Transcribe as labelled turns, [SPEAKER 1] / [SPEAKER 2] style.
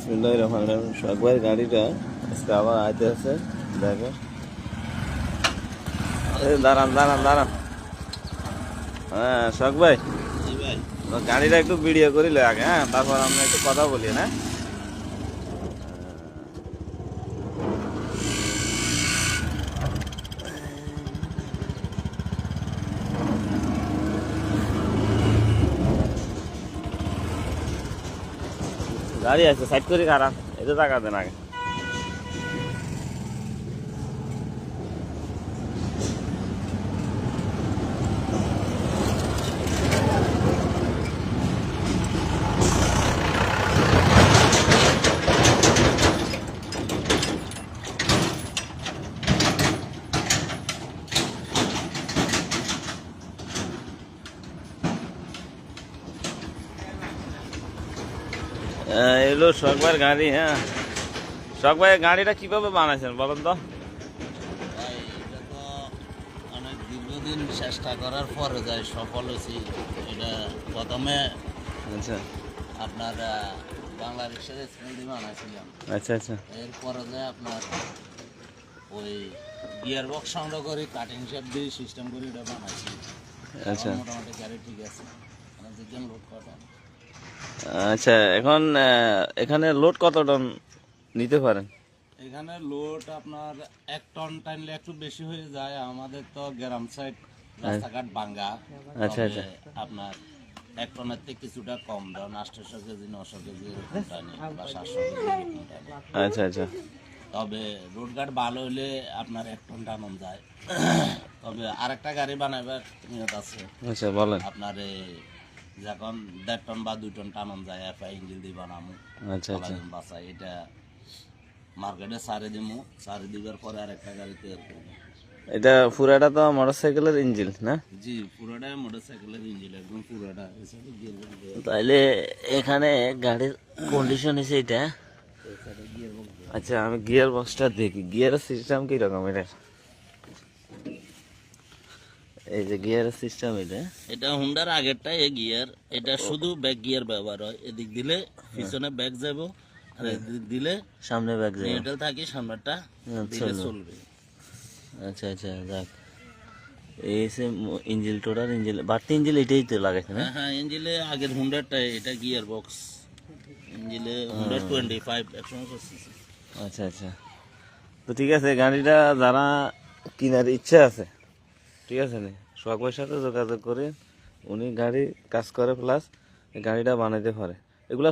[SPEAKER 1] বিসমিল্লাহির রহমানির রহিম। শখ ভাইয়ের গাড়িটা আজকে আবার আইতে আছে, দেখো। দাঁড়ান দাঁড়ান দাঁড়ান। হ্যাঁ শখ ভাই, গাড়িটা একটু ভিডিও করিলে আগে, হ্যাঁ, তারপর আমরা একটু কথা বলি না। গাড়ি আছে, সাইড করি খারাপ, এটা টাকা দেন আগে। এলো শখ ভাইয়ের গাড়ি। হ্যাঁ শখ ভাইয়ের গাড়িটা কিভাবে বানাইছেন বলেন তো?
[SPEAKER 2] ভাই এটা তো অনেক দীর্ঘদিন চেষ্টা করার পরে যাই সফল হয়েছি। এটা প্রথমে
[SPEAKER 1] আচ্ছা
[SPEAKER 2] আপনার বাংলা রিক্সার স্কুল দিয়ে বানাইছিলাম।
[SPEAKER 1] আচ্ছা আচ্ছা
[SPEAKER 2] এরপরে যায় আপনার ওই গিয়ার বক্স সংগ্রহ করে কাটিং শেপ দিয়ে সিস্টেম করে এটা বানাইছি।
[SPEAKER 1] আচ্ছা
[SPEAKER 2] এখন মোটামুটি গাড়ি ঠিক আছে, মানে যেদিন লোড করা।
[SPEAKER 1] আচ্ছা। এখন এখানে লোড কত টন নিতে পারেন?
[SPEAKER 2] এখানে লোড আপনার 1 টন টানলে একটু বেশি হয়ে যায়। আমাদের তো গ্রাম সাইড, রাস্তাঘাট ভাঙ্গা।
[SPEAKER 1] আচ্ছা,
[SPEAKER 2] তবে
[SPEAKER 1] আচ্ছা।
[SPEAKER 2] আপনার 1 টনের থেকে কিছুটা কম, ধরুন 800 কেজি 900 কেজি এরকম টানে বা 700 কেজি এরকম টানে।
[SPEAKER 1] আচ্ছা আচ্ছা
[SPEAKER 2] তবে রোডঘাট ভালো হলে আপনার 1 টন টানন যায়। তবে আরেকটা গাড়ি বানাইবার নিয়ত আছে
[SPEAKER 1] আচ্ছা বলেন।
[SPEAKER 2] আপনার যখন 1.5 টন বা 2 টন টানন যায় এফআই ইঞ্জিন দিয়ে বানামু।
[SPEAKER 1] আচ্ছা আচ্ছা
[SPEAKER 2] বাসায় এটা মার্কেটে সারে দিমু, সারে দিবার পরে আরেকটা গাড়ি তৈরি করবো।
[SPEAKER 1] এটা পুরাটা তো মোটরসাইকেলের ইঞ্জিন না?
[SPEAKER 2] জি, পুরোটাই মোটরসাইকেলের ইঞ্জিন, একদম পুরোটা। এছাড়া গিয়ারবক্স দেওয়া,
[SPEAKER 1] তাইলে এখানে গাড়ির কন্ডিশন হিসেবে এটা।
[SPEAKER 2] এছাড়া গিয়ারবক্স দেওয়া।
[SPEAKER 1] আচ্ছা আমি গিয়ার বক্সটা দেখি, গিয়ারের সিস্টেম কিরকম এটা? এই যে গিয়ারের সিস্টেম এটা,
[SPEAKER 2] এটা হুন্ডার আগেরটা এ গিয়ার, এটা শুধু ব্যাক গিয়ার ব্যবহার হয়। এদিক দিলে পিছনে ব্যাক যাব, আর এদিক দিলে
[SPEAKER 1] সামনে ব্যাগ যায়।
[SPEAKER 2] নিউট্রাল থাকি, সামনেটা দিলে চলবে।
[SPEAKER 1] আচ্ছা আচ্ছা যাক। এই সে ইঞ্জিল টোটাল ইঞ্জিল বাড়তি ইঞ্জিল এটাই তো লাগাইছে না?
[SPEAKER 2] হ্যাঁ হ্যাঁ, ইঞ্জিলে আগের হুন্ডারটা, এটা গিয়ার বক্স। ইঞ্জিলে হুন্ডার 25 150 সিসি।
[SPEAKER 1] আচ্ছা আচ্ছা। তো ঠিক আছে, গাড়িটা যারা কেনার ইচ্ছা আছে, ঠিক আছে নি, সোহাগ ভাইয়ের সাথে যোগাযোগ করে, উনি গাড়ি কাজ করে প্লাস গাড়িটা বানাইতে পারে। এগুলা